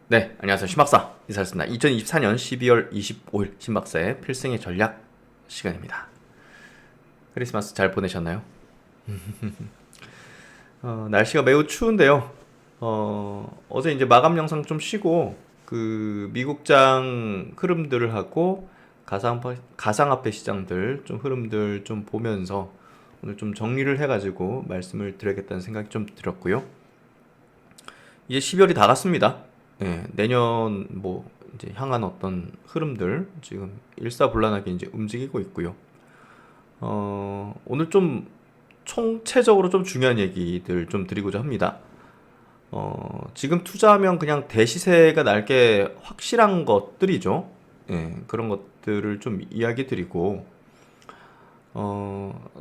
네, 안녕하세요. 신박사 이사였습니다. 2024년 12월 25일 신박사의 필승의 전략 시간입니다. 크리스마스 잘 보내셨나요? 날씨가 매우 추운데요. 어제 이제 마감 영상 좀 쉬고 그 미국장 흐름들을 하고 가상화폐 시장들 좀 흐름들 좀 보면서 오늘 좀 정리를 해가지고 말씀을 드려야겠다는 생각이 좀 들었고요. 이제 12월이 다 갔습니다. 예, 내년 뭐 이제 향한 어떤 흐름들 지금 일사불란하게 이제 움직이고 있고요. 오늘 좀 총체적으로 좀 중요한 얘기들 좀 드리고자 합니다. 지금 투자하면 그냥 대시세가 날 게 확실한 것들이죠. 예, 그런 것들을 좀 이야기 드리고,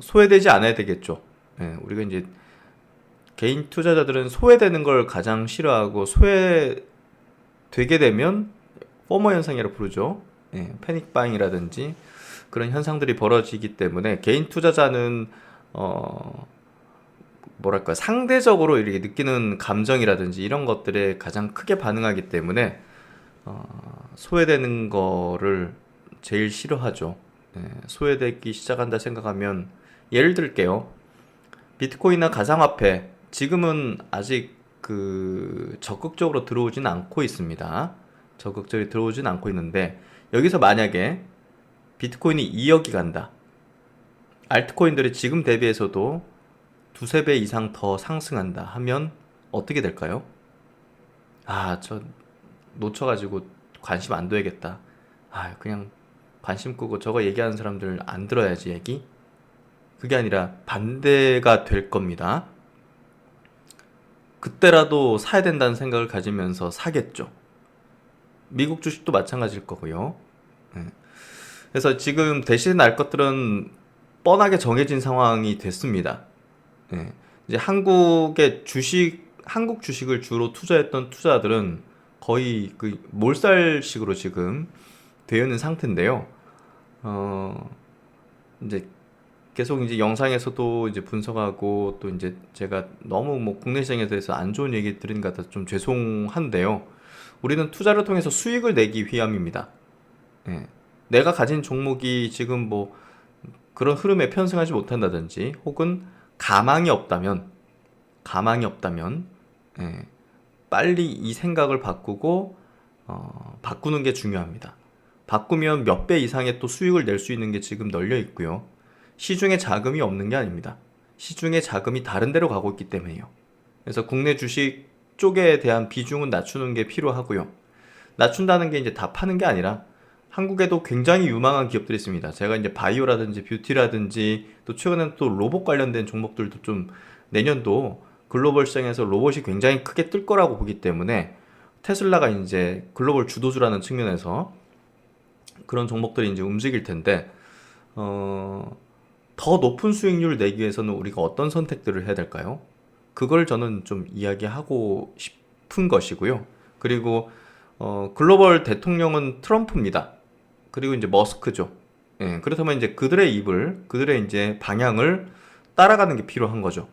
소외되지 않아야 되겠죠. 예, 우리가 이제 개인 투자자들은 소외되는 걸 가장 싫어하고 되게 되면 포머 현상이라고 부르죠. 예, 패닉 바잉이라든지 그런 현상들이 벌어지기 때문에 개인 투자자는 뭐랄까 상대적으로 이렇게 느끼는 감정이라든지 이런 것들에 가장 크게 반응하기 때문에 소외되는 거를 제일 싫어하죠. 예, 소외되기 시작한다 생각하면 예를 들게요. 비트코인이나 가상화폐 지금은 아직 그 적극적으로 들어오진 않고 있습니다. 적극적으로 들어오진 않고 있는데 여기서 만약에 비트코인이 2억이 간다. 알트코인들이 지금 대비해서도 두세 배 이상 더 상승한다 하면 어떻게 될까요? 아, 저 놓쳐가지고 관심 안 둬야겠다. 아, 그냥 관심 끄고 저거 얘기하는 사람들 안 들어야지 얘기? 그게 아니라 반대가 될 겁니다. 그때라도 사야 된다는 생각을 가지면서 사겠죠. 미국 주식도 마찬가지일 거고요. 예. 그래서 지금 대신 날 것들은 뻔하게 정해진 상황이 됐습니다. 예. 이제 한국 주식을 주로 투자했던 투자들은 거의 그 몰살식으로 지금 되어 있는 상태인데요. 어, 이제 계속 이제 영상에서도 이제 분석하고 또 이제 제가 너무 뭐 국내 시장에 대해서 안 좋은 얘기 드린 것 같아서 좀 죄송한데요. 우리는 투자를 통해서 수익을 내기 위함입니다. 예. 내가 가진 종목이 지금 뭐 그런 흐름에 편승하지 못한다든지 혹은 가망이 없다면 가망이 없다면 예, 빨리 이 생각을 바꾸고 바꾸는 게 중요합니다. 바꾸면 몇 배 이상의 또 수익을 낼 수 있는 게 지금 널려 있고요. 시중에 자금이 없는 게 아닙니다. 시중에 자금이 다른 데로 가고 있기 때문에요. 그래서 국내 주식 쪽에 대한 비중은 낮추는 게 필요하고요. 낮춘다는 게 이제 다 파는 게 아니라 한국에도 굉장히 유망한 기업들이 있습니다. 제가 이제 바이오라든지 뷰티라든지 또 최근에는 또 로봇 관련된 종목들도 좀 내년도 글로벌 시장에서 로봇이 굉장히 크게 뜰 거라고 보기 때문에 테슬라가 이제 글로벌 주도주라는 측면에서 그런 종목들이 이제 움직일 텐데 어, 더 높은 수익률을 내기 위해서는 우리가 어떤 선택들을 해야 될까요? 그걸 저는 좀 이야기하고 싶은 것이고요. 그리고 글로벌 대통령은 트럼프입니다. 그리고 이제 머스크죠. 예, 그렇다면 이제 그들의 이제 방향을 따라가는 게 필요한 거죠.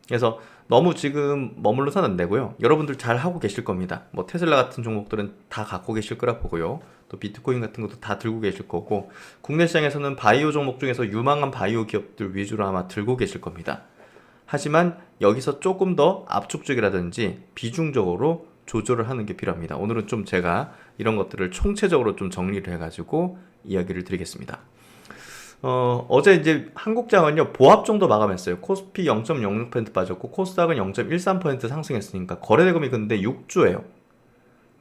그래서 너무 지금 머물러서는 안 되고요. 여러분들 잘 하고 계실 겁니다. 뭐 테슬라 같은 종목들은 다 갖고 계실 거라 보고요. 또 비트코인 같은 것도 다 들고 계실 거고, 국내 시장에서는 바이오 종목 중에서 유망한 바이오 기업들 위주로 아마 들고 계실 겁니다. 하지만 여기서 조금 더 압축적이라든지 비중적으로 조절을 하는 게 필요합니다. 오늘은 좀 제가 이런 것들을 총체적으로 좀 정리를 해가지고 이야기를 드리겠습니다. 어제 이제 한국장은요, 보합 정도 마감했어요. 코스피 0.06% 빠졌고, 코스닥은 0.13% 상승했으니까, 거래대금이 근데 6조예요.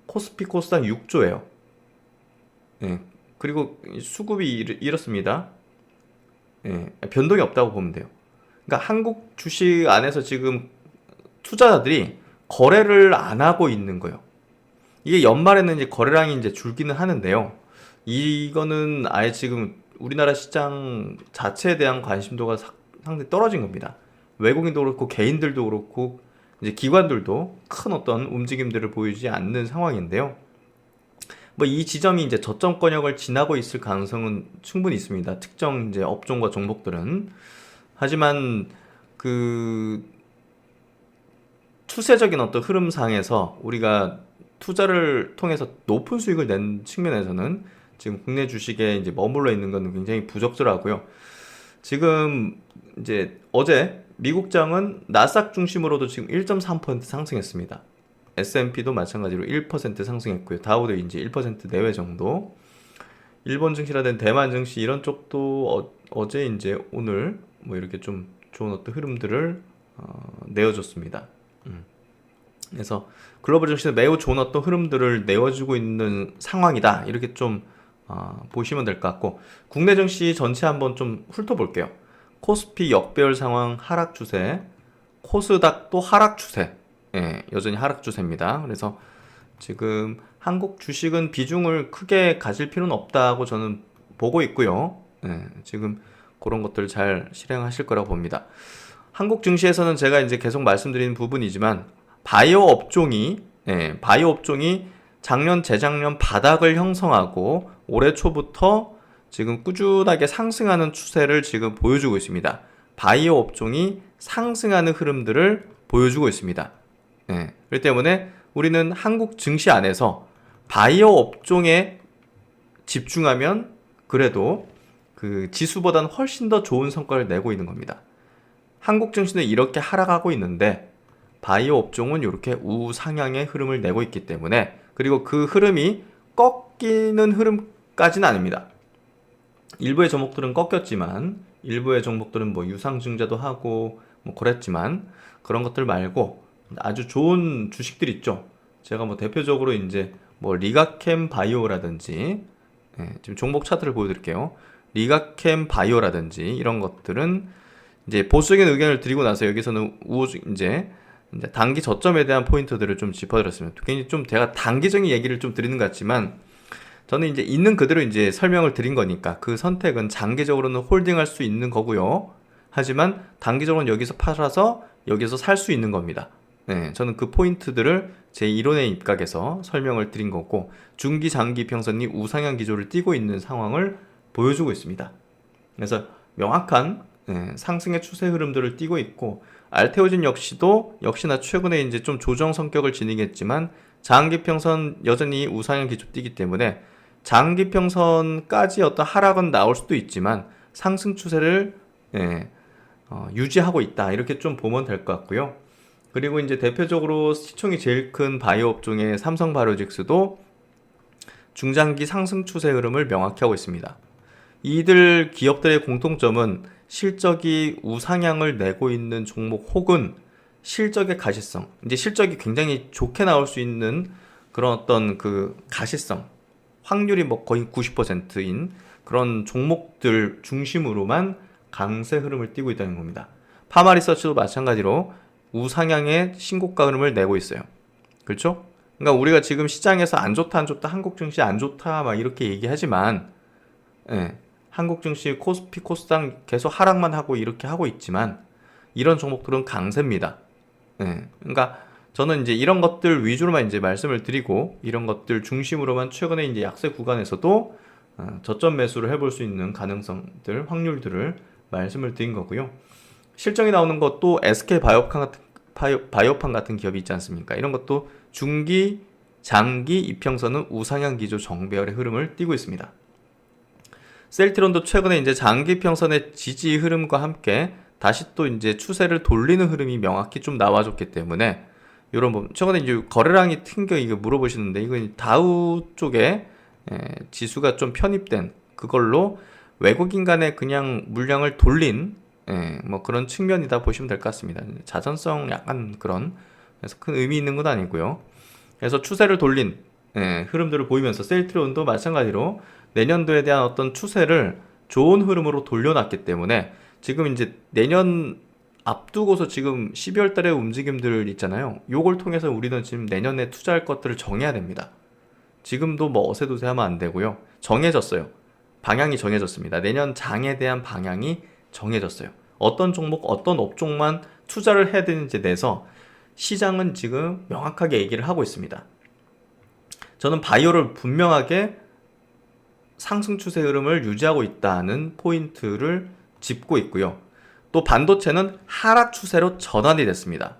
코스닥 6조예요. 예. 그리고 수급이 이렇습니다. 예. 변동이 없다고 보면 돼요. 그러니까 한국 주식 안에서 지금 투자자들이 거래를 안 하고 있는 거예요. 이게 연말에는 이제 거래량이 이제 줄기는 하는데요. 이거는 아예 지금 우리나라 시장 자체에 대한 관심도가 상당히 떨어진 겁니다. 외국인도 그렇고 개인들도 그렇고 이제 기관들도 큰 어떤 움직임들을 보이지 않는 상황인데요. 뭐 이 지점이 이제 저점권역을 지나고 있을 가능성은 충분히 있습니다. 특정 이제 업종과 종목들은. 하지만 그 추세적인 어떤 흐름상에서 우리가 투자를 통해서 높은 수익을 낸 측면에서는 지금 국내 주식에 이제 머물러 있는 건 굉장히 부적절하고요. 지금 이제 어제 미국장은 나스닥 중심으로도 지금 1.3% 상승했습니다. S&P도 마찬가지로 1% 상승했고요. 다우도 이제 1% 내외 정도. 일본 증시라든 대만 증시 이런 쪽도 어제 이제 오늘 뭐 이렇게 좀 좋은 어떤 흐름들을 내어줬습니다. 그래서 글로벌 증시는 매우 좋은 어떤 흐름들을 내어주고 있는 상황이다. 이렇게 좀 보시면 될 것 같고, 국내 증시 전체 한번 좀 훑어볼게요. 코스피 역배열 상황 하락 추세, 코스닥도 하락 추세, 예, 여전히 하락 추세입니다. 그래서 지금 한국 주식은 비중을 크게 가질 필요는 없다고 저는 보고 있고요. 예, 지금 그런 것들 잘 실행하실 거라고 봅니다. 한국 증시에서는 제가 이제 계속 말씀드리는 부분이지만 바이오 업종이 작년, 재작년 바닥을 형성하고 올해 초부터 지금 꾸준하게 상승하는 추세를 지금 보여주고 있습니다. 바이오 업종이 상승하는 흐름들을 보여주고 있습니다. 그렇기 때문에 우리는 한국 증시 안에서 바이오 업종에 집중하면 그래도 그 지수보다는 훨씬 더 좋은 성과를 내고 있는 겁니다. 한국 증시는 이렇게 하락하고 있는데 바이오 업종은 이렇게 우상향의 흐름을 내고 있기 때문에, 그리고 그 흐름이 꺾이는 흐름까지는 아닙니다. 일부의 종목들은 꺾였지만 일부의 종목들은 뭐 유상증자도 하고 뭐 그랬지만 그런 것들 말고 아주 좋은 주식들 있죠. 제가 뭐 대표적으로 이제 뭐 리가캠 바이오라든지, 지금 종목 차트를 보여드릴게요. 리가캠 바이오라든지 이런 것들은 이제 보수적인 의견을 드리고 나서 여기서는 이제 단기 저점에 대한 포인트들을 좀 짚어드렸습니다. 괜히 좀 제가 단기적인 얘기를 좀 드리는 것 같지만 저는 이제 있는 그대로 이제 설명을 드린 거니까 그 선택은 장기적으로는 홀딩할 수 있는 거고요. 하지만 단기적으로는 여기서 팔아서 여기서 살 수 있는 겁니다. 저는 그 포인트들을 제 이론에 입각해서 설명을 드린 거고, 중기, 장기 평선이 우상향 기조를 띠고 있는 상황을 보여주고 있습니다. 그래서 명확한 상승의 추세 흐름들을 띠고 있고, 알테오진 역시나 최근에 이제 좀 조정 성격을 지니겠지만 장기 평선 여전히 우상향 기조 띠기 때문에 장기 평선까지 어떤 하락은 나올 수도 있지만 상승 추세를 유지하고 있다, 이렇게 좀 보면 될 것 같고요. 그리고 이제 대표적으로 시총이 제일 큰 바이오 업종의 삼성바이오직스도 중장기 상승 추세 흐름을 명확히 하고 있습니다. 이들 기업들의 공통점은 실적이 우상향을 내고 있는 종목 혹은 실적의 가시성, 이제 실적이 굉장히 좋게 나올 수 있는 그런 어떤 그 가시성, 확률이 뭐 거의 90%인 그런 종목들 중심으로만 강세 흐름을 띠고 있다는 겁니다. 파마리서치도 마찬가지로 우상향의 신고가 흐름을 내고 있어요. 그렇죠? 그러니까 우리가 지금 시장에서 안 좋다, 한국 증시 안 좋다 막 이렇게 얘기하지만, 한국 증시 코스피, 코스닥 계속 하락만 하고 이렇게 하고 있지만 이런 종목들은 강세입니다. 그러니까 저는 이제 이런 것들 위주로만 이제 말씀을 드리고, 이런 것들 중심으로만 최근에 이제 약세 구간에서도 저점 매수를 해볼 수 있는 가능성들, 확률들을 말씀을 드린 거고요. 실적이 나오는 것도 SK 바이오판 같은 기업이 있지 않습니까? 이런 것도 중기, 장기 이평선은 우상향 기조 정배열의 흐름을 띠고 있습니다. 셀트론도 최근에 이제 장기 평선의 지지 흐름과 함께 다시 또 이제 추세를 돌리는 흐름이 명확히 좀 나와줬기 때문에, 이런 뭐 최근에 이제 거래량이 튕겨 이거 물어보시는데, 이건 다우 쪽에 지수가 좀 편입된 그걸로 외국인 간에 그냥 물량을 돌린 뭐 그런 측면이다 보시면 될 것 같습니다. 자전성 약간 그런, 그래서 큰 의미 있는 건 아니고요. 그래서 추세를 돌린 흐름들을 보이면서 셀트론도 마찬가지로 내년도에 대한 어떤 추세를 좋은 흐름으로 돌려놨기 때문에 지금 이제 내년 앞두고서 지금 12월 달에 움직임들 있잖아요. 요걸 통해서 우리는 지금 내년에 투자할 것들을 정해야 됩니다. 지금도 뭐 어세도세 하면 안 되고요. 정해졌어요. 방향이 정해졌습니다. 내년 장에 대한 방향이 정해졌어요. 어떤 종목, 어떤 업종만 투자를 해야 되는지에 대해서 시장은 지금 명확하게 얘기를 하고 있습니다. 저는 바이오를 분명하게 상승 추세 흐름을 유지하고 있다는 포인트를 짚고 있고요. 또 반도체는 하락 추세로 전환이 됐습니다.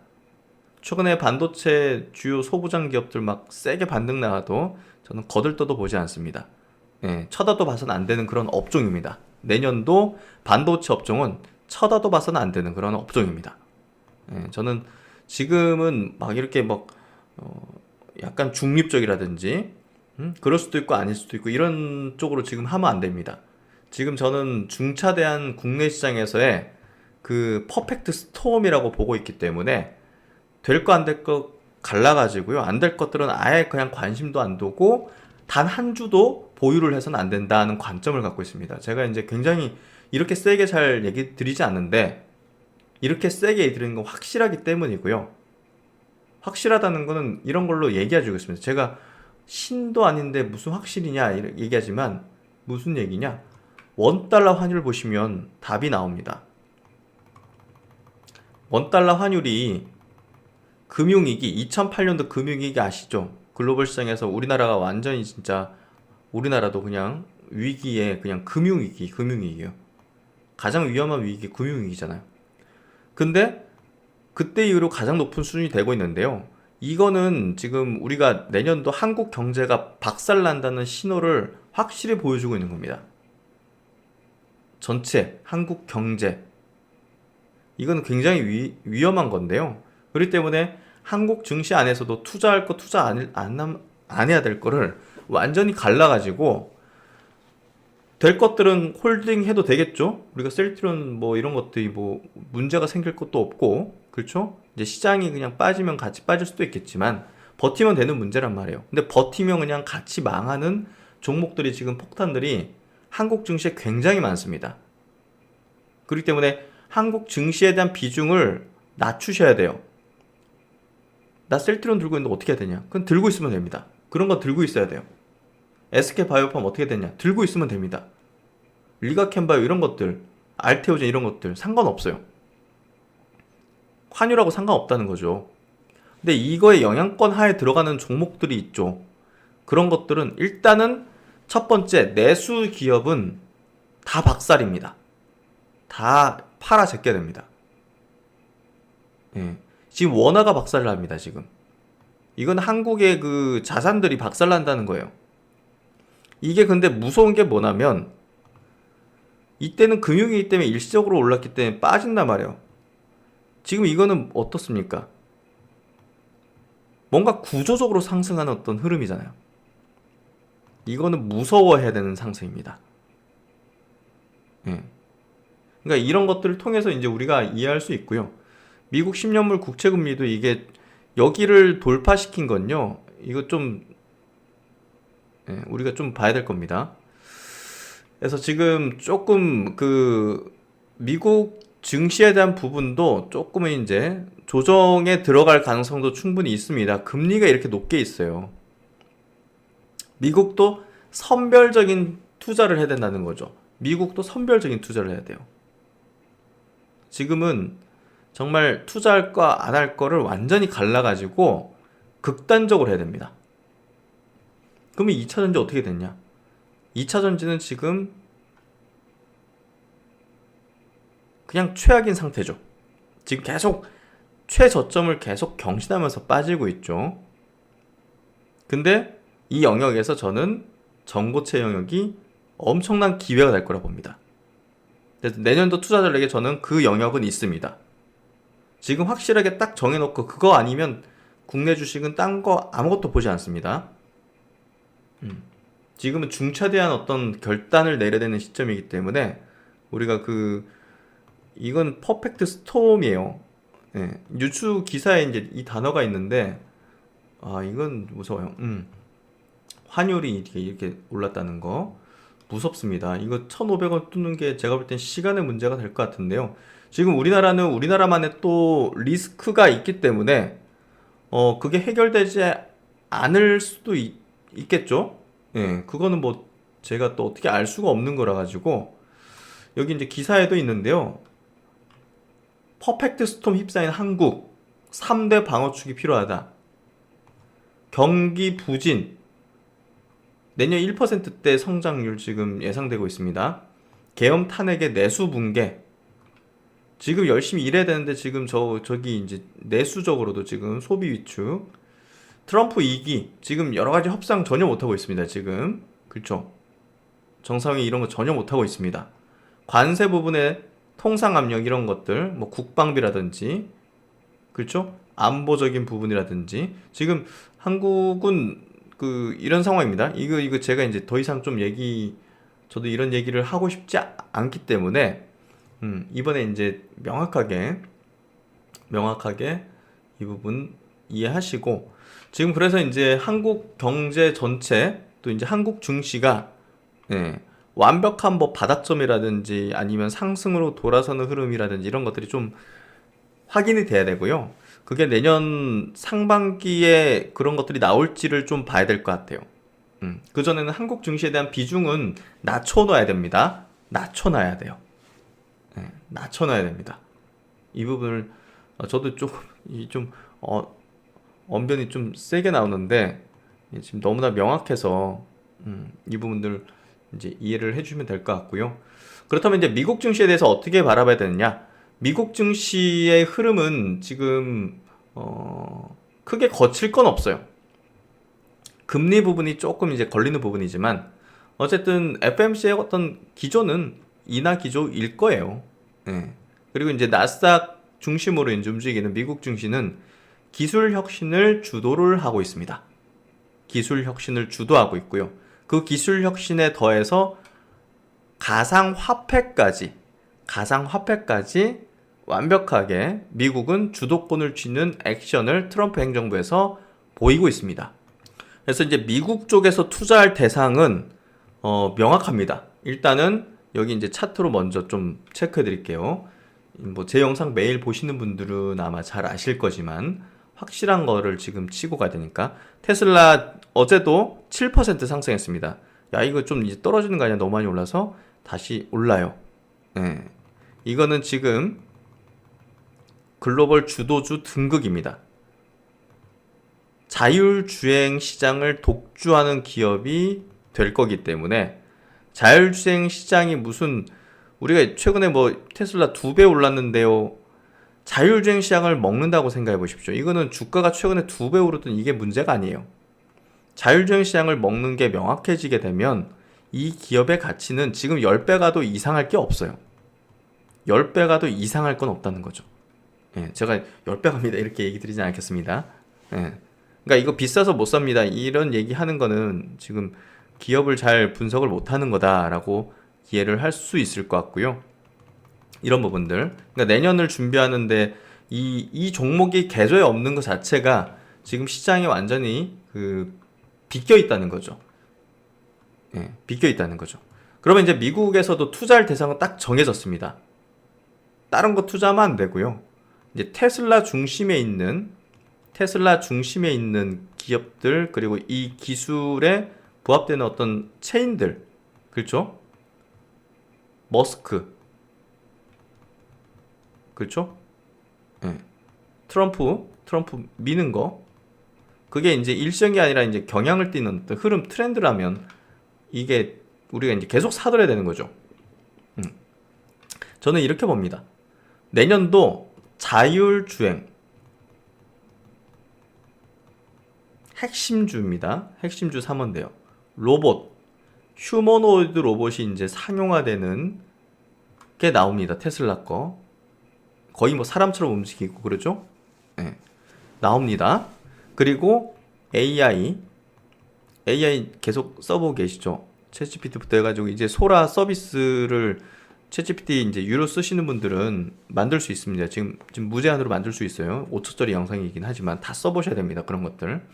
최근에 반도체 주요 소부장 기업들 막 세게 반등 나와도 저는 거들떠도 보지 않습니다. 예, 쳐다도 봐서는 안 되는 그런 업종입니다. 내년도 반도체 업종은 쳐다도 봐서는 안 되는 그런 업종입니다. 예, 저는 지금은 막 이렇게 막 약간 중립적이라든지 그럴 수도 있고 아닐 수도 있고 이런 쪽으로 지금 하면 안 됩니다. 지금 저는 중차대한 국내 시장에서의 그 퍼펙트 스톰이라고 보고 있기 때문에 될 거 안 될 거 갈라가지고요. 안 될 것들은 아예 그냥 관심도 안 두고 단 한 주도 보유를 해서는 안 된다는 관점을 갖고 있습니다. 제가 이제 굉장히 이렇게 세게 잘 얘기 드리지 않는데 이렇게 세게 얘기 드리는 건 확실하기 때문이고요. 확실하다는 거는 이런 걸로 얘기해주고 있습니다. 제가 신도 아닌데 무슨 확실이냐 이렇게 얘기하지만 무슨 얘기냐? 원달러 환율 보시면 답이 나옵니다. 원달러 환율이 금융위기, 2008년도 금융위기 아시죠? 글로벌 시장에서 우리나라가 완전히 진짜 우리나라도 그냥 위기에 그냥 금융위기요. 가장 위험한 위기, 금융위기잖아요. 근데 그때 이후로 가장 높은 수준이 되고 있는데요. 이거는 지금 우리가 내년도 한국 경제가 박살난다는 신호를 확실히 보여주고 있는 겁니다. 전체 한국 경제. 이건 굉장히 위험한 건데요. 그렇기 때문에 한국 증시 안에서도 투자할 거 투자 안 해야 될 거를 완전히 갈라가지고 될 것들은 홀딩 해도 되겠죠. 우리가 셀트리온 뭐 이런 것들이 뭐 문제가 생길 것도 없고 그렇죠. 이제 시장이 그냥 빠지면 같이 빠질 수도 있겠지만 버티면 되는 문제란 말이에요. 근데 버티면 그냥 같이 망하는 종목들이 지금 폭탄들이 한국 증시에 굉장히 많습니다. 그렇기 때문에 한국 증시에 대한 비중을 낮추셔야 돼요. 나 셀트리온 들고 있는데 어떻게 해야 되냐? 그건 들고 있으면 됩니다. 그런 거 들고 있어야 돼요. SK바이오팜 어떻게 되냐? 들고 있으면 됩니다. 리가캠바이오 이런 것들, 알테오젠 이런 것들 상관없어요. 환율하고 상관없다는 거죠. 근데 이거의 영향권 하에 들어가는 종목들이 있죠. 그런 것들은 일단은 첫 번째 내수 기업은 다 박살입니다. 다 팔아 제껴야 됩니다. 예. 지금 원화가 박살을 납니다, 지금. 이건 한국의 그 자산들이 박살난다는 거예요. 이게 근데 무서운 게 뭐냐면, 이때는 금융위기 때문에 일시적으로 올랐기 때문에 빠진단 말이에요. 지금 이거는 어떻습니까? 뭔가 구조적으로 상승하는 어떤 흐름이잖아요. 이거는 무서워해야 되는 상승입니다. 예. 그러니까 이런 것들을 통해서 이제 우리가 이해할 수 있고요. 미국 10년물 국채금리도 이게 여기를 돌파시킨 건요. 이거 좀 우리가 좀 봐야 될 겁니다. 그래서 지금 조금 그 미국 증시에 대한 부분도 조금은 이제 조정에 들어갈 가능성도 충분히 있습니다. 금리가 이렇게 높게 있어요. 미국도 선별적인 투자를 해야 된다는 거죠. 미국도 선별적인 투자를 해야 돼요. 지금은 정말 투자할 거 안 할 거를 완전히 갈라가지고 극단적으로 해야 됩니다. 그러면 2차전지 어떻게 됐냐? 2차전지는 지금 그냥 최악인 상태죠. 지금 계속 최저점을 계속 경신하면서 빠지고 있죠. 근데 이 영역에서 저는 전고체 영역이 엄청난 기회가 될 거라 봅니다. 그래서 내년도 투자 전략에 저는 그 영역은 있습니다. 지금 확실하게 딱 정해놓고 그거 아니면 국내 주식은 딴 거 아무것도 보지 않습니다. 지금은 중차대한 어떤 결단을 내려야 되는 시점이기 때문에 우리가 이건 퍼펙트 스톰이에요. 예, 뉴스 기사에 이제 이 단어가 있는데 이건 무서워요. 환율이 이렇게 올랐다는 거 무섭습니다. 이거 1,500원 뚫는 게 제가 볼 땐 시간의 문제가 될 것 같은데요. 지금 우리나라는 우리나라만의 또 리스크가 있기 때문에 그게 해결되지 않을 수도 있겠죠. 예, 그거는 뭐 제가 또 어떻게 알 수가 없는 거라 가지고 여기 이제 기사에도 있는데요. 퍼펙트 스톰 휩싸인 한국 3대 방어축이 필요하다. 경기 부진 내년 1%대 성장률 지금 예상되고 있습니다. 계엄 탄핵의 내수 붕괴 지금 열심히 일해야 되는데 지금 저기 이제 내수적으로도 지금 소비 위축. 트럼프 2기 지금 여러 가지 협상 전혀 못 하고 있습니다. 지금 그렇죠. 정상회의 이런 거 전혀 못 하고 있습니다. 관세 부분에 통상 압력 이런 것들, 뭐 국방비라든지 그렇죠? 안보적인 부분이라든지 지금 한국은 그 이런 상황입니다. 이거 제가 이제 더 이상 좀 저도 이런 얘기를 하고 싶지 않기 때문에 이번에 이제 명확하게 이 부분 이해하시고 지금 그래서 이제 한국 경제 전체 또 이제 한국 증시가 예, 완벽한 뭐 바닥점이라든지 아니면 상승으로 돌아서는 흐름이라든지 이런 것들이 좀 확인이 돼야 되고요. 그게 내년 상반기에 그런 것들이 나올지를 좀 봐야 될 것 같아요. 그전에는 한국 증시에 대한 비중은 낮춰놔야 됩니다. 낮춰놔야 돼요. 예, 낮춰놔야 됩니다. 이 부분을 저도 조금 좀 언변이 좀 세게 나오는데 지금 너무나 명확해서 이 부분들 이제 이해를 해주시면 될 것 같고요. 그렇다면 이제 미국 증시에 대해서 어떻게 바라봐야 되느냐? 미국 증시의 흐름은 지금 크게 거칠 건 없어요. 금리 부분이 조금 이제 걸리는 부분이지만 어쨌든 FMC의 어떤 기조는 인하 기조일 거예요. 예. 그리고 이제 나스닥 중심으로 이제 움직이는 미국 증시는 기술 혁신을 주도를 하고 있습니다. 기술 혁신을 주도하고 있고요. 그 기술 혁신에 더해서 가상화폐까지 완벽하게 미국은 주도권을 쥐는 액션을 트럼프 행정부에서 보이고 있습니다. 그래서 이제 미국 쪽에서 투자할 대상은 명확합니다. 일단은 여기 이제 차트로 먼저 좀 체크해 드릴게요. 뭐 제 영상 매일 보시는 분들은 아마 잘 아실 거지만 확실한 거를 지금 치고 가야 되니까 테슬라 어제도 7% 상승했습니다. 야 이거 좀 이제 떨어지는 거 아니야? 너무 많이 올라서 다시 올라요. 네. 이거는 지금 글로벌 주도주 등극입니다. 자율주행 시장을 독주하는 기업이 될 거기 때문에 자율주행 시장이 무슨 우리가 최근에 뭐 테슬라 2배 올랐는데요. 자율주행 시장을 먹는다고 생각해 보십시오. 이거는 주가가 최근에 2배 오르던 이게 문제가 아니에요. 자율주행 시장을 먹는 게 명확해지게 되면 이 기업의 가치는 지금 10배 가도 이상할 게 없어요. 10배 가도 이상할 건 없다는 거죠. 예, 제가 10배 갑니다 이렇게 얘기 드리진 않겠습니다. 예. 그러니까 이거 비싸서 못 삽니다. 이런 얘기 하는 거는 지금 기업을 잘 분석을 못 하는 거다라고 이해를 할 수 있을 것 같고요. 이런 부분들. 그러니까 내년을 준비하는데 이 종목이 계좌에 없는 것 자체가 지금 시장이 완전히 비껴 있다는 거죠. 예, 비껴 있다는 거죠. 그러면 이제 미국에서도 투자할 대상은 딱 정해졌습니다. 다른 거 투자하면 안 되고요. 이제 테슬라 중심에 있는 기업들 그리고 이 기술에 부합되는 어떤 체인들 그렇죠? 머스크 그렇죠? 예. 트럼프 미는 거 그게 이제 일시적이 아니라 이제 경향을 띠는 어떤 흐름 트렌드라면 이게 우리가 이제 계속 사들여야 되는 거죠. 저는 이렇게 봅니다. 내년도 자율주행 핵심주입니다. 핵심주 3원대요. 로봇, 휴머노이드 로봇이 이제 상용화되는 게 나옵니다. 테슬라 거. 거의 뭐 사람처럼 움직이고 그러죠? 네. 나옵니다. 그리고 AI 계속 써보고 계시죠? 챗GPT부터 해가지고 이제 소라 서비스를 챗GPT 이제 유료 쓰시는 분들은 만들 수 있습니다. 지금 무제한으로 만들 수 있어요. 5초짜리 영상이긴 하지만 다 써보셔야 됩니다. 그런 것들.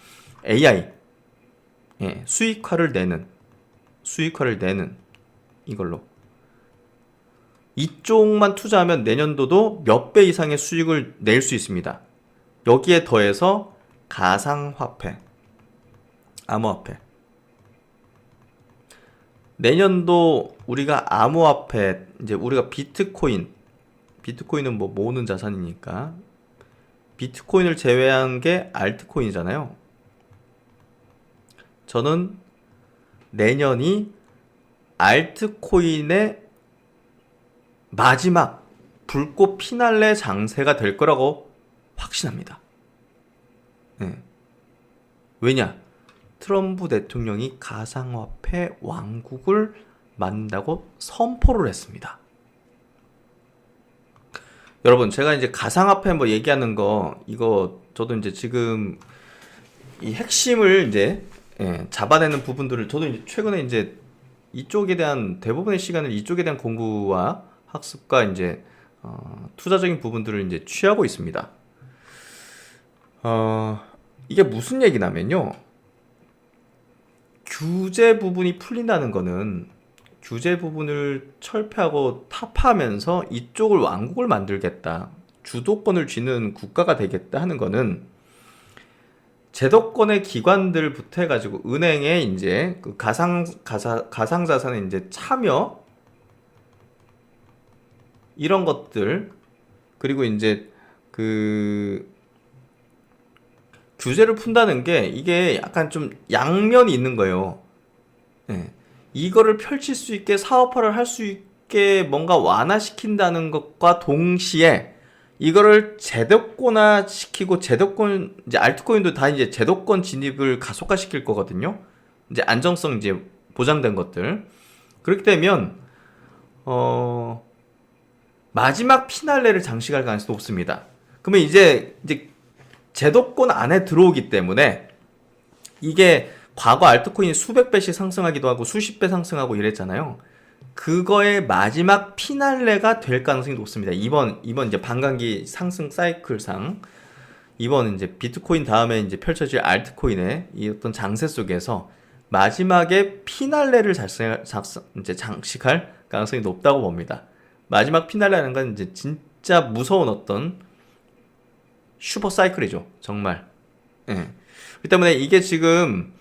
AI 예, 수익화를 내는 이걸로 이쪽만 투자하면 내년도도 몇 배 이상의 수익을 낼 수 있습니다. 여기에 더해서 가상화폐, 암호화폐. 내년도 우리가 암호화폐, 이제 우리가 비트코인은 뭐 모으는 자산이니까 비트코인을 제외한 게 알트코인이잖아요. 저는 내년이 알트코인의 마지막 불꽃 피날레 장세가 될 거라고 확신합니다. 네. 왜냐? 트럼프 대통령이 가상화폐 왕국을 만든다고 선포를 했습니다. 여러분, 제가 이제 가상화폐 뭐 얘기하는 거, 이거 저도 이제 지금 이 핵심을 이제 잡아내는 부분들을 저도 이제 최근에 이제 이쪽에 대한 대부분의 시간을 이쪽에 대한 공부와 학습과 이제 투자적인 부분들을 이제 취하고 있습니다. 이게 무슨 얘기냐면요. 규제 부분이 풀린다는 거는 규제 부분을 철폐하고 타파하면서 이쪽을 왕국을 만들겠다. 주도권을 쥐는 국가가 되겠다 하는 거는 제도권의 기관들부터 해가지고 은행에 이제 그 가상자산의 이제 참여 이런 것들 그리고 이제 그 규제를 푼다는 게 이게 약간 좀 양면이 있는 거예요. 네. 이거를 펼칠 수 있게 사업화를 할 수 있게 뭔가 완화시킨다는 것과 동시에 이거를 제도권화 시키고 제도권 이제 알트코인도 다 이제 제도권 진입을 가속화시킬 거거든요. 이제 안정성 이제 보장된 것들. 그렇게 되면 마지막 피날레를 장식할 가능성이 높습니다. 그러면 이제 제도권 안에 들어오기 때문에 이게 과거 알트코인이 수백 배씩 상승하기도 하고 수십 배 상승하고 이랬잖아요. 그거의 마지막 피날레가 될 가능성이 높습니다. 이번 이제 반감기 상승 사이클상 이번 이제 비트코인 다음에 이제 펼쳐질 알트코인의 이 어떤 장세 속에서 마지막에 피날레를 이제 장식할 가능성이 높다고 봅니다. 마지막 피날레라는 건 이제 진짜 무서운 어떤 슈퍼 사이클이죠. 정말. 예. 그렇기 때문에 이게 지금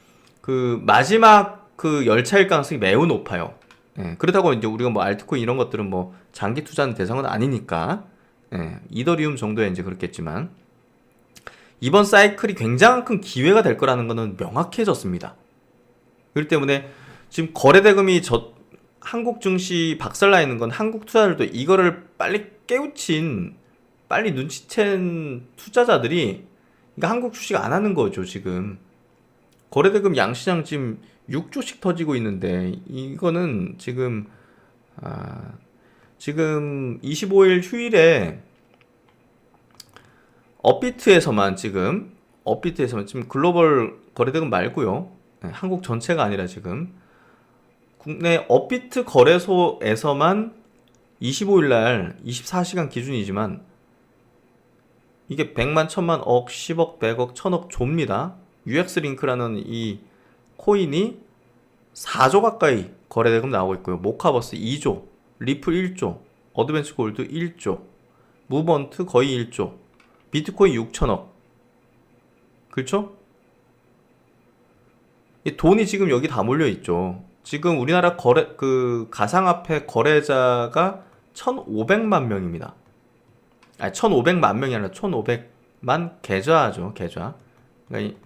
그 마지막 그 열차일 가능성이 매우 높아요. 예. 그렇다고 이제 우리가 뭐 알트코인 이런 것들은 뭐 장기 투자하는 대상은 아니니까. 예. 이더리움 정도에 이제 그렇겠지만 이번 사이클이 굉장히 큰 기회가 될 거라는 거는 명확해졌습니다. 그렇기 때문에 지금 거래대금이 한국 증시 박살나 있는 건 한국 투자자들도 이거를 빨리 깨우친 빨리 눈치챈 투자자들이 그러니까 한국 주식 안 하는 거죠. 지금 거래대금 양시장 지금 6조씩 터지고 있는데 이거는 지금 지금 25일 휴일에 업비트에서만 지금 글로벌 거래대금 말고요. 한국 전체가 아니라 지금 국내 업비트 거래소에서만 25일날 24시간 기준이지만 이게 100만, 1000만, 억, 10억, 100억, 1000억 조입니다. UX링크라는 이 코인이 4조 가까이 거래대금 나오고 있고요. 모카버스 2조, 리플 1조, 어드밴스 골드 1조, 무번트 거의 1조, 비트코인 6천억. 그렇죠? 이 돈이 지금 여기 다 몰려 있죠. 지금 우리나라 가상화폐 거래자가 1,500만 명입니다. 아니 1,500만 명이 아니라 1,500만 계좌죠. 계좌. 그러니까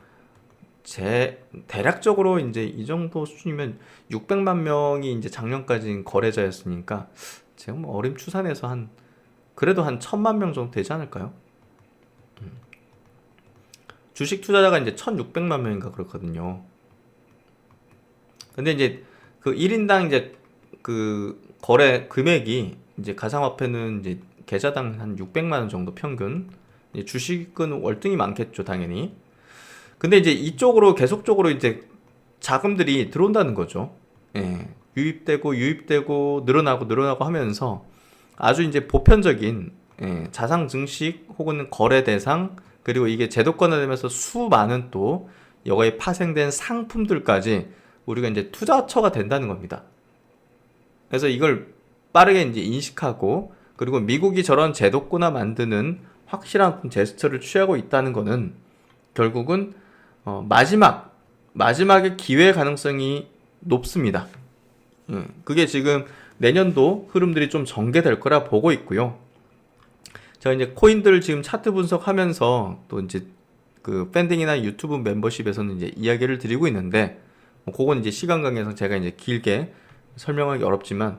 대략적으로 이제 이 정도 수준이면 600만 명이 이제 작년까지 거래자였으니까 제가 뭐 어림추산해서 그래도 한 1,000만 명 정도 되지 않을까요? 주식 투자자가 이제 1,600만 명인가 그렇거든요. 근데 이제 그 1인당 이제 그 거래 금액이 이제 가상화폐는 이제 계좌당 한 600만 원 정도 평균. 주식은 월등히 많겠죠, 당연히. 근데 이제 이쪽으로 계속적으로 이제 자금들이 들어온다는 거죠. 예. 유입되고 늘어나고 하면서 아주 이제 보편적인 자산 증식 혹은 거래 대상 그리고 이게 제도권화되면서 수많은 또 여기에 파생된 상품들까지 우리가 이제 투자처가 된다는 겁니다. 그래서 이걸 빠르게 이제 인식하고 그리고 미국이 저런 제도권화 만드는 확실한 제스처를 취하고 있다는 거는 결국은 마지막의 기회 가능성이 높습니다. 그게 지금 내년도 흐름들이 좀 전개될 거라 보고 있고요. 제가 이제 코인들 지금 차트 분석하면서 또 이제 그 팬딩이나 유튜브 멤버십에서는 이제 이야기를 드리고 있는데 그건 이제 시간 관계상 제가 이제 길게 설명하기 어렵지만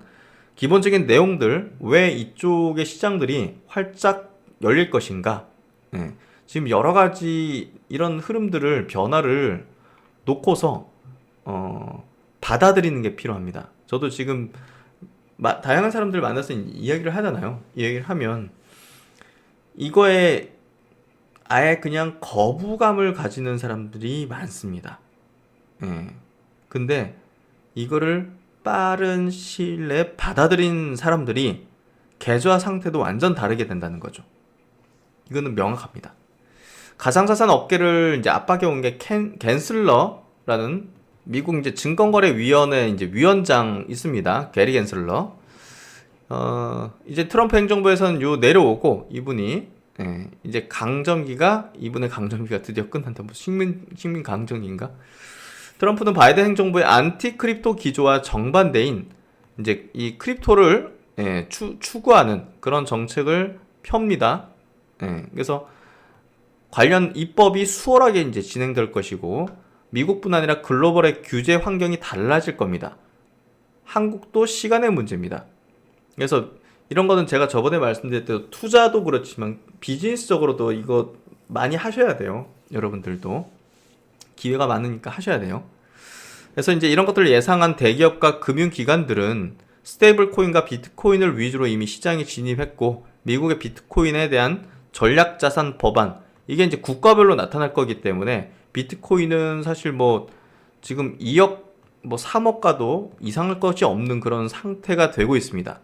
기본적인 내용들, 왜 이쪽의 시장들이 활짝 열릴 것인가. 예, 지금 여러 가지 이런 흐름들을, 변화를 놓고서 받아들이는 게 필요합니다. 저도 지금 다양한 사람들 만나서 이야기를 하잖아요. 이야기를 하면 이거에 아예 그냥 거부감을 가지는 사람들이 많습니다. 예. 근데 이거를 빠른 시일 내에 받아들인 사람들이 계좌 상태도 완전 다르게 된다는 거죠. 이거는 명확합니다. 가상자산 업계를 이제 압박해 온 게 갠슬러라는 미국 이제 증권거래위원회 이제 위원장 있습니다. 게리 갠슬러. 이제 트럼프 행정부에서는 요 내려오고 이분이 이제 이분의 강점기가 드디어 끝난다. 뭐 식민 강점기인가? 트럼프는 바이든 행정부의 안티 크립토 기조와 정반대인 이제 이 크립토를 추구하는 그런 정책을 펴니다. 그래서 관련 입법이 수월하게 이제 진행될 것이고 미국뿐 아니라 글로벌의 규제 환경이 달라질 겁니다. 한국도 시간의 문제입니다. 그래서 이런 거는 제가 저번에 말씀드렸던 투자도 그렇지만 비즈니스적으로도 이거 많이 하셔야 돼요. 여러분들도 기회가 많으니까 하셔야 돼요. 그래서 이제 이런 것들을 예상한 대기업과 금융기관들은 스테이블 코인과 비트코인을 위주로 이미 시장에 진입했고 미국의 비트코인에 대한 전략자산 법안 이게 이제 국가별로 나타날 거기 때문에 비트코인은 사실 뭐 지금 2억 뭐 3억 가도 이상할 것이 없는 그런 상태가 되고 있습니다.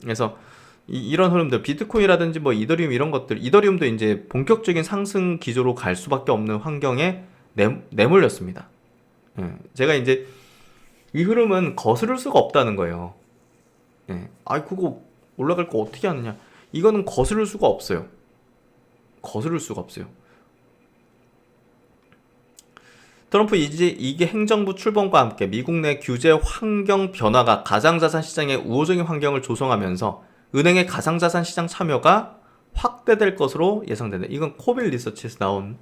그래서 이런 흐름들 비트코인이라든지 뭐 이더리움 이런 것들 이더리움도 이제 본격적인 상승 기조로 갈 수밖에 없는 환경에 내몰렸습니다. 제가 이제 이 흐름은 거스를 수가 없다는 거예요. 그거 올라갈 거 어떻게 하느냐. 이거는 거스를 수가 없어요. 거스를 수가 없어요. 트럼프 이게 행정부 출범과 함께 미국 내 규제 환경 변화가 가상자산 시장에 우호적인 환경을 조성하면서 은행의 가상자산 시장 참여가 확대될 것으로 예상된다. 이건 코빌 리서치에서 나온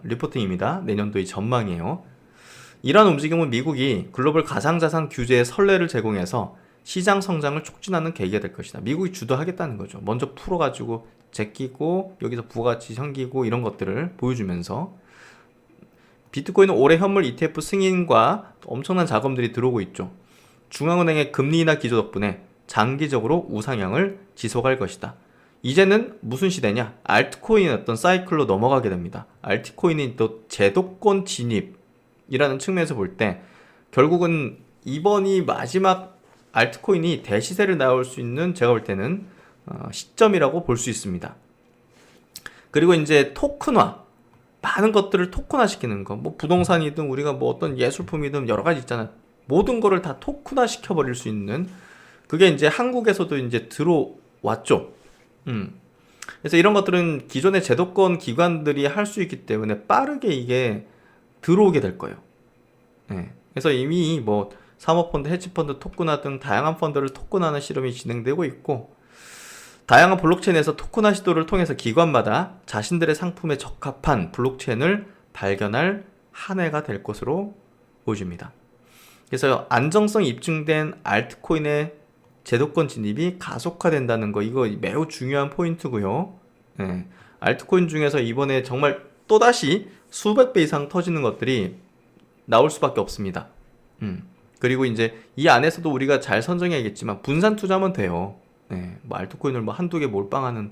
리포팅입니다. 내년도의 전망이에요. 이러한 움직임은 미국이 글로벌 가상자산 규제의 선례를 제공해서 시장 성장을 촉진하는 계기가 될 것이다. 미국이 주도하겠다는 거죠. 먼저 풀어가지고 제끼고 여기서 부가가치 생기고 이런 것들을 보여주면서 비트코인은 올해 현물 ETF 승인과 엄청난 자금들이 들어오고 있죠. 중앙은행의 금리 인하 기조 덕분에 장기적으로 우상향을 지속할 것이다. 이제는 무슨 시대냐? 알트코인의 어떤 사이클로 넘어가게 됩니다. 알트코인이 또 제도권 진입이라는 측면에서 볼 때 결국은 이번이 마지막 알트코인이 대시세를 나올 수 있는 제가 볼 때는 시점이라고 볼 수 있습니다. 그리고 이제 토큰화 많은 것들을 토큰화 시키는 거, 뭐 부동산이든 우리가 뭐 어떤 예술품이든 여러 가지 있잖아요. 모든 거를 다 토큰화 시켜버릴 수 있는 그게 이제 한국에서도 이제 들어왔죠. 그래서 이런 것들은 기존의 제도권 기관들이 할 수 있기 때문에 빠르게 이게 들어오게 될 거예요. 그래서 이미 뭐 사모펀드, 헤지펀드, 토큰화 등 다양한 펀드를 토큰화하는 실험이 진행되고 있고 다양한 블록체인에서 토큰화 시도를 통해서 기관마다 자신들의 상품에 적합한 블록체인을 발견할 한 해가 될 것으로 보여집니다. 그래서 안정성이 입증된 알트코인의 제도권 진입이 가속화된다는 거 이거 매우 중요한 포인트고요. 알트코인 중에서 이번에 정말 또다시 수백 배 이상 터지는 것들이 나올 수밖에 없습니다. 그리고 이제 이 안에서도 우리가 잘 선정해야겠지만 분산 투자하면 돼요. 뭐 알트코인을 뭐 한두 개 몰빵하는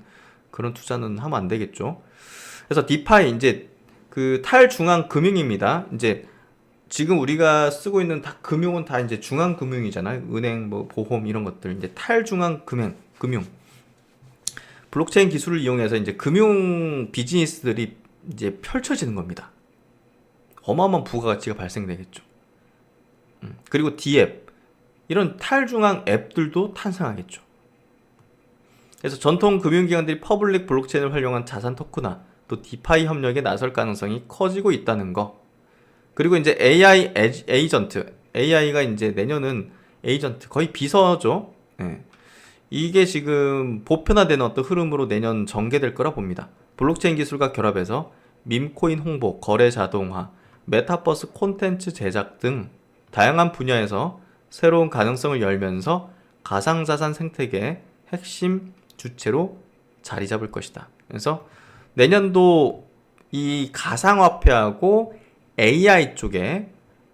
그런 투자는 하면 안 되겠죠. 그래서 디파이 이제 그 탈중앙 금융입니다. 이제 지금 우리가 쓰고 있는 다 금융은 다 이제 중앙 금융이잖아요. 은행, 뭐 보험 이런 것들 이제 탈중앙 금융. 블록체인 기술을 이용해서 이제 금융 비즈니스들이 이제 펼쳐지는 겁니다. 어마어마한 부가가치가 발생되겠죠. 그리고 D앱 이런 탈중앙 앱들도 탄생하겠죠. 그래서 전통 금융기관들이 퍼블릭 블록체인을 활용한 자산 토큰화 또 디파이 협력에 나설 가능성이 커지고 있다는 거. 그리고 이제 AI 에이전트, AI가 이제 내년은 에이전트 거의 비서죠. 이게 지금 보편화되는 어떤 흐름으로 내년 전개될 거라 봅니다. 블록체인 기술과 결합해서 밈코인 홍보, 거래 자동화, 메타버스 콘텐츠 제작 등 다양한 분야에서 새로운 가능성을 열면서 가상자산 생태계의 핵심 주체로 자리 잡을 것이다. 그래서 내년도 이 가상화폐하고 AI 쪽에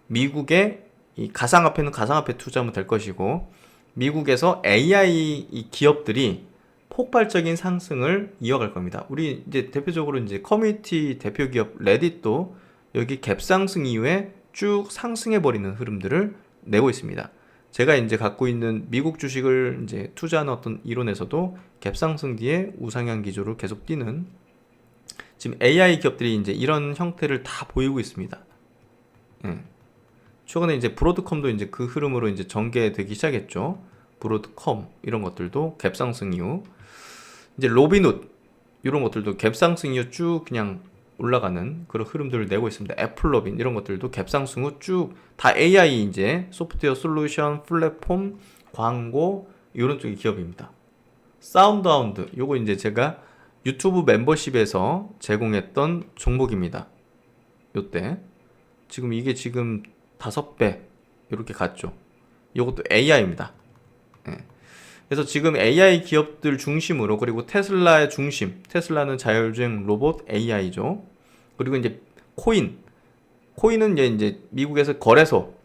미국의 이 가상화폐는 가상화폐 투자하면 될 것이고, 미국에서 AI 이 기업들이 폭발적인 상승을 이어갈 겁니다. 우리 이제 대표적으로 이제 커뮤니티 대표 기업 레딧도 여기 갭 상승 이후에 쭉 상승해버리는 흐름들을 내고 있습니다. 제가 이제 갖고 있는 미국 주식을 이제 투자하는 어떤 이론에서도 갭 상승 뒤에 우상향 기조로 계속 뛰는, 지금 AI 기업들이 이제 이런 형태를 다 보이고 있습니다. 예. 최근에 이제 브로드컴도 이제 그 흐름으로 이제 전개되기 시작했죠. 브로드컴 이런 것들도 갭 상승 이후, 이제 로비눕 이런 것들도 갭 상승 이후 쭉 그냥 올라가는 그런 흐름들을 내고 있습니다. 애플로빈 이런 것들도 갭 상승 후 쭉 다 AI 이제 소프트웨어 솔루션, 플랫폼, 광고 이런 쪽의 기업입니다. 사운드하운드 요거 이제 제가 유튜브 멤버십에서 제공했던 종목입니다. 요때 지금 이게 지금 5배 이렇게 갔죠. 요것도 AI입니다. 예. 그래서 지금 AI 기업들 중심으로, 그리고 테슬라의 중심, 테슬라는 자율주행 로봇 AI죠. 그리고 이제 코인은 이제 미국에서 거래소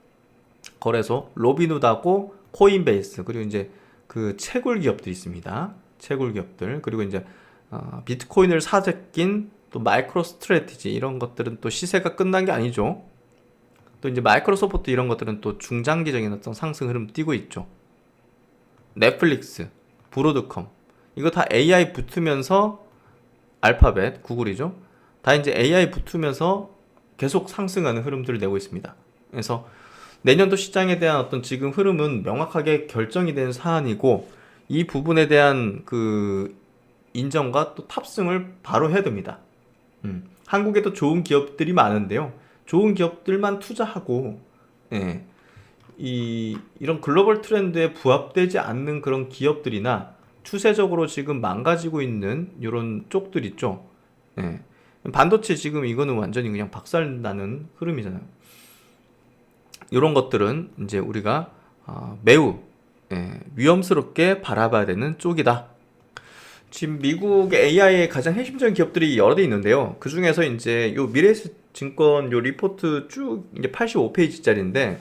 로비누드하고 코인베이스, 그리고 이제 그 채굴 기업들이 있습니다. 채굴 기업들, 그리고 이제 비트코인을 사재낀 또 마이크로 스트래티지 이런 것들은 또 시세가 끝난 게 아니죠. 또 이제 마이크로소프트 이런 것들은 또 중장기적인 어떤 상승 흐름 띄고 있죠. 넷플릭스, 브로드컴 이거 다 AI 붙으면서, 알파벳, 구글이죠. 다 이제 AI 붙으면서 계속 상승하는 흐름들을 내고 있습니다. 그래서 내년도 시장에 대한 어떤 지금 흐름은 명확하게 결정이 된 사안이고, 이 부분에 대한 그 인정과 또 탑승을 바로 해야 됩니다. 한국에도 좋은 기업들이 많은데요. 좋은 기업들만 투자하고, 예, 이런 글로벌 트렌드에 부합되지 않는 그런 기업들이나 추세적으로 지금 망가지고 있는 이런 쪽들 있죠. 예. 반도체 지금 이거는 완전히 그냥 박살나는 흐름이잖아요. 이런 것들은 이제 우리가 매우 위험스럽게 바라봐야 되는 쪽이다. 지금 미국의 AI의 가장 핵심적인 기업들이 여러 대 있는데요. 그 중에서 이제 요 미래에셋증권 요 리포트 쭉 이제 85페이지짜리인데,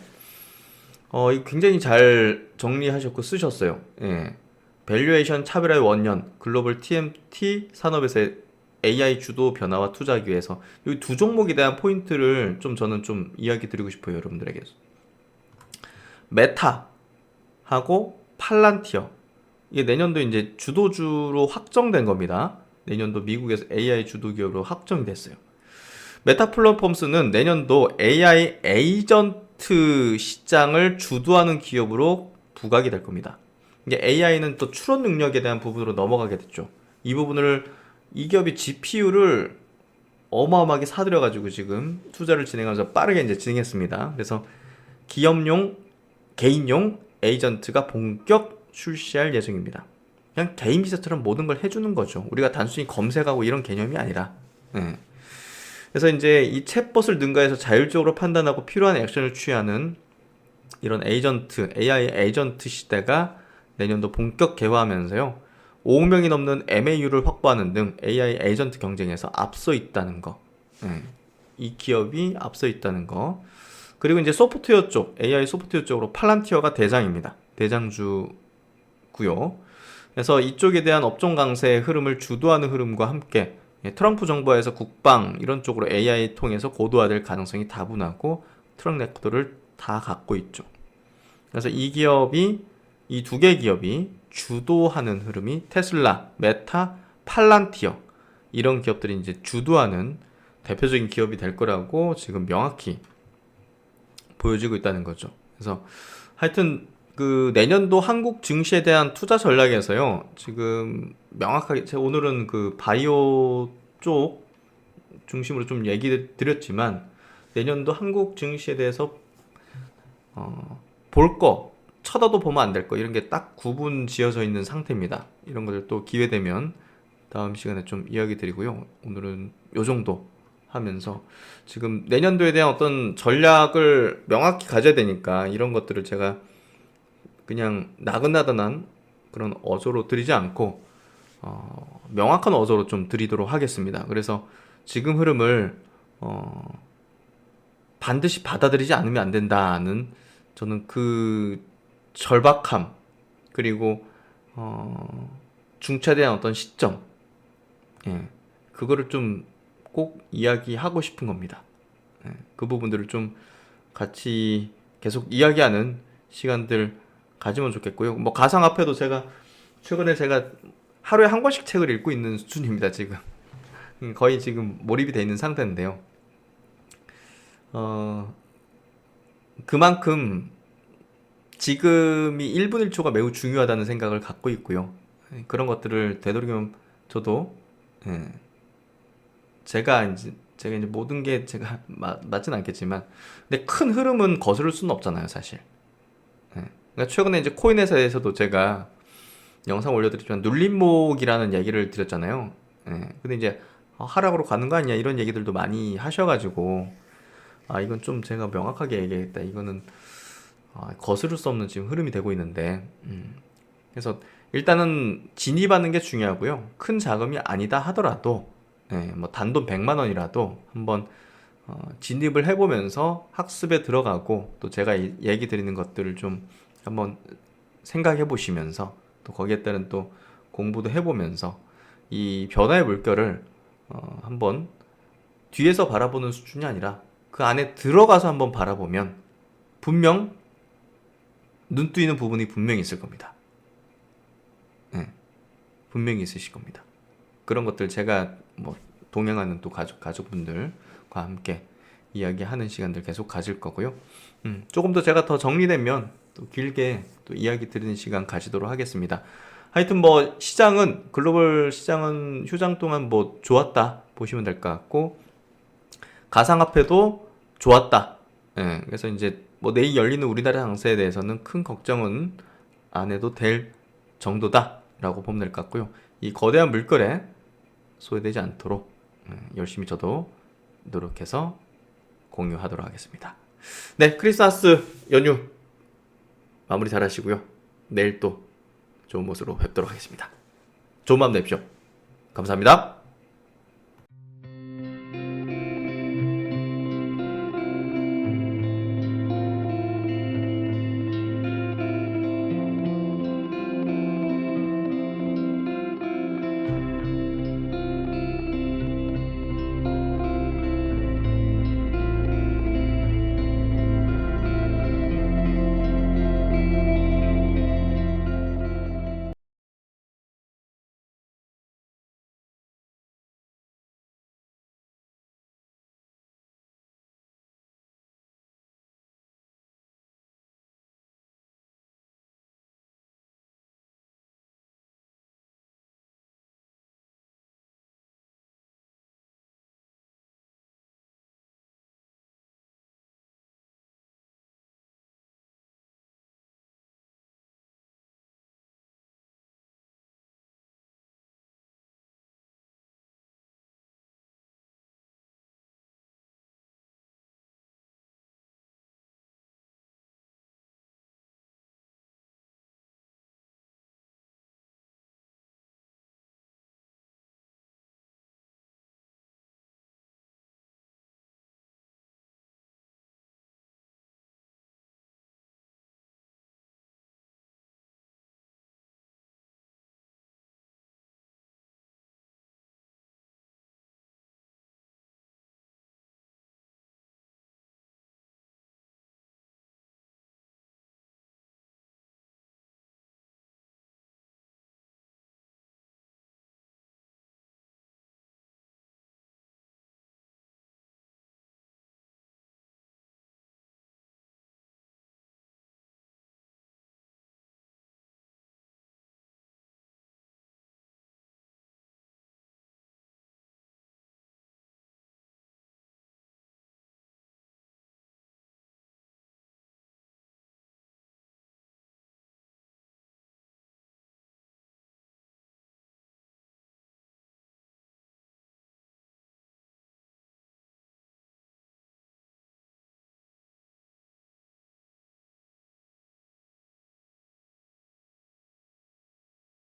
이거 굉장히 잘 정리하셨고 쓰셨어요. 예. 밸류에이션 차별화의 원년, 글로벌 TMT 산업에서의 AI 주도 변화와 투자하기 위해서, 이 두 종목에 대한 포인트를 좀 저는 좀 이야기 드리고 싶어요, 여러분들에게. 메타하고 팔란티어, 이게 내년도 이제 주도주로 확정된 겁니다. 내년도 미국에서 AI 주도 기업으로 확정이 됐어요. 메타 플랫폼스는 내년도 AI 에이전트 시장을 주도하는 기업으로 부각이 될 겁니다. 이게 AI는 또 추론 능력에 대한 부분으로 넘어가게 됐죠. 이 기업이 GPU를 어마어마하게 사들여가지고 지금 투자를 진행하면서 빠르게 이제 진행했습니다. 그래서 기업용, 개인용 에이전트가 본격 출시할 예정입니다. 그냥 개인 비서처럼 모든 걸 해주는 거죠. 우리가 단순히 검색하고 이런 개념이 아니라. 네. 그래서 이제 이 챗봇을 능가해서 자율적으로 판단하고 필요한 액션을 취하는 이런 에이전트, AI 에이전트 시대가 내년도 본격 개화하면서요, 5억 명이 넘는 MAU를 확보하는 등 AI 에이전트 경쟁에서 앞서 있다는 거. 이 기업이 앞서 있다는 거. 그리고 이제 소프트웨어 쪽, AI 소프트웨어 쪽으로 팔란티어가 대장입니다. 대장주고요. 그래서 이쪽에 대한 업종 강세의 흐름을 주도하는 흐름과 함께 트럼프 정부에서 국방 이런 쪽으로 AI 통해서 고도화될 가능성이 다분하고 트랙 레코드를 다 갖고 있죠. 그래서 이 두 개 기업이 주도하는 흐름이 테슬라, 메타, 팔란티어 이런 기업들이 이제 주도하는 대표적인 기업이 될 거라고 지금 명확히 보여지고 있다는 거죠. 그래서 하여튼 그 내년도 한국 증시에 대한 투자 전략에서요, 지금 명확하게 제가 오늘은 그 바이오 쪽 중심으로 좀 얘기 드렸지만, 내년도 한국 증시에 대해서 볼 거, 쳐다도 보면 안 될 거, 이런 게 딱 구분 지어져 있는 상태입니다. 이런 것들 또 기회 되면 다음 시간에 좀 이야기 드리고요. 오늘은 요 정도 하면서, 지금 내년도에 대한 어떤 전략을 명확히 가져야 되니까 이런 것들을 제가 그냥 나긋나긋한 그런 어조로 드리지 않고 명확한 어조로 좀 드리도록 하겠습니다. 그래서 지금 흐름을 반드시 받아들이지 않으면 안 된다는 저는 그 절박함 그리고 중차대한 어떤 시점 예, 그거를 좀 꼭 이야기하고 싶은 겁니다. 예, 그 부분들을 좀 같이 계속 이야기하는 시간들 가지면 좋겠고요. 뭐 가상화폐도 최근에 제가 하루에 한 권씩 책을 읽고 있는 수준입니다. 지금 거의 지금 몰입이 돼 있는 상태인데요. 그만큼 지금이 1분 1초가 매우 중요하다는 생각을 갖고 있고요. 그런 것들을 되도록이면 저도 예, 제가 이제 모든 게 제가 맞진 않겠지만 근데 큰 흐름은 거스를 수는 없잖아요, 사실. 예. 그러니까 최근에 이제 코인 회사에서도 제가 영상 올려드렸지만 눌림목이라는 얘기를 드렸잖아요. 예. 근데 이제 하락으로 가는 거 아니야 이런 얘기들도 많이 하셔가지고 이건 좀 제가 명확하게 얘기했다. 이거는 거스를 수 없는 지금 흐름이 되고 있는데 그래서 일단은 진입하는 게 중요하고요. 큰 자금이 아니다 하더라도 뭐 단돈 100만 원이라도 한번 진입을 해보면서 학습에 들어가고 또 제가 얘기 드리는 것들을 좀 한번 생각해 보시면서 또 거기에 따른 또 공부도 해보면서 이 변화의 물결을 한번 뒤에서 바라보는 수준이 아니라 그 안에 들어가서 한번 바라보면 분명 눈 뜨이는 부분이 분명히 있을 겁니다. 네, 분명히 있으실 겁니다. 그런 것들 제가 뭐 동행하는 또 가족분들과 함께 이야기하는 시간들 계속 가질 거고요. 조금 더 제가 더 정리되면 또 길게 또 이야기 드리는 시간 가지도록 하겠습니다. 하여튼 뭐 시장은 글로벌 시장은 휴장 동안 뭐 좋았다 보시면 될 것 같고 가상화폐도 좋았다. 예, 그래서 이제 뭐 내일 열리는 우리나라 장세에 대해서는 큰 걱정은 안 해도 될 정도다라고 보면 될 것 같고요. 이 거대한 물결에 소외되지 않도록 열심히 저도 노력해서 공유하도록 하겠습니다. 네, 크리스마스 연휴 마무리 잘 하시고요. 내일 또 좋은 모습으로 뵙도록 하겠습니다. 좋은 밤 되십시오. 감사합니다.